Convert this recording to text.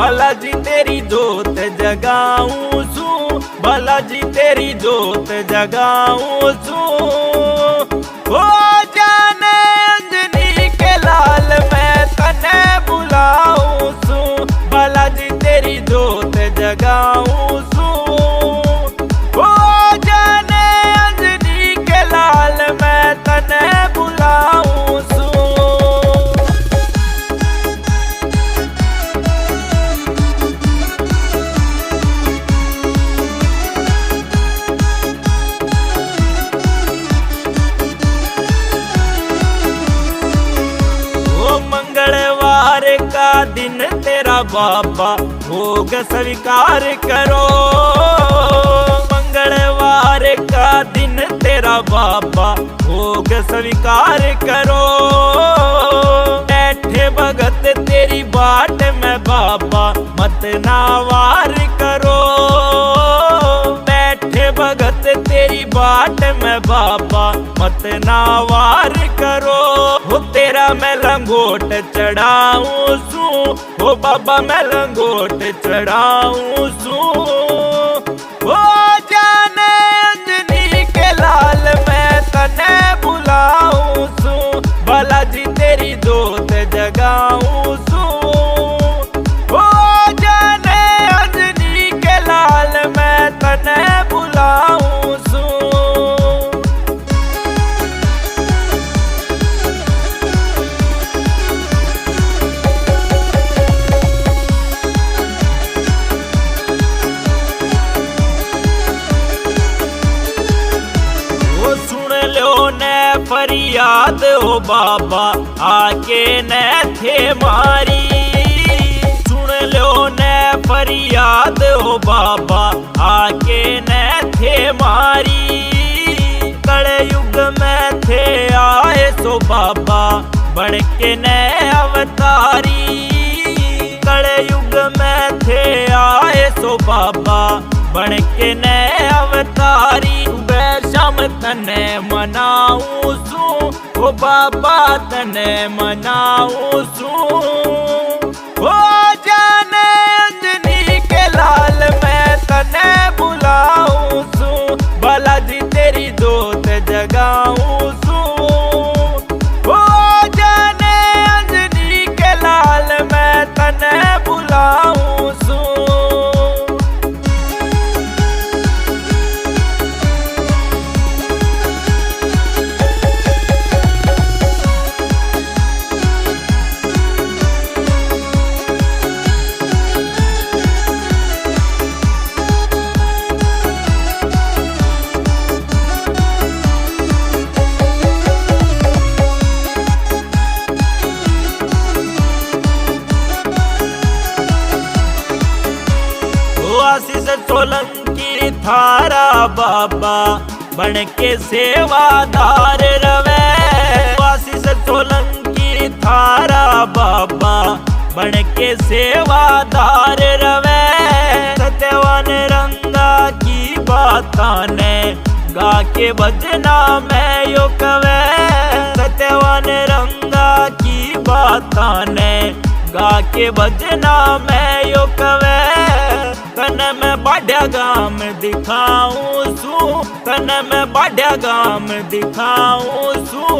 बालाजी तेरी जोत जगाऊं सू, बालाजी तेरी जोत जगाऊं सू। हो जाने अंजनी के लाल मैं तने बुलाऊं सू, बालाजी तेरी जोत जगाऊं सू। हो जाने अंजनी के लाल मैं तने बुलाऊं सू। मंगलवार का दिन तेरा बाबा भोग स्वीकार करो, मंगलवार का दिन तेरा बाबा भोग स्वीकार करो। बैठे भगत तेरी बाट में बाबा मत नावार करो, बैठे भगत तेरी बाट में बाबा मत नावार करो। हो तेरा मैं लंगोट चढ़ाऊं सू, हो बाबा मैं लंगोट चढ़ाऊं सू। हो जाने अंजनी के लाल मैं तने बुलाऊं सू, बालाजी तेरी जोत जगाऊं सू। हो जाने अंजनी के लाल मैं तने बुलाऊं सू। फरियाद हो बाबा आके न थे मारी, सुन लो न फरियाद हो बाबा आके न थे मारी। कलयुग में थे आए सो बाबा बन के न अवतारी, कलयुग में थे आए सो बाबा बन के न अवतारी। शाम तने मनाऊं सू, ओ बाबा तने मनाऊं सू। हो जाने अंजनी के लाल मैं तने बुलाऊं सू, बालाजी तेरी जोत जगाऊं सू। हो जाने अंजनी के लाल मैं तने बुलाऊं सू। आशीष सोलंकी थारा बाबा बन के सेवादार रवे, आशीष सोलंकी थारा बाबा बन के सेवादार रवे। सत्यवान रंगा की बातां ने गा के भजना में यो कवे, सत्यवान रंगा की बातां ने गा के भजना में यो कवे। कन में बाढ़ा गाम दिखाऊं सू, कन में बाढ़ा गाम दिखाऊं सू।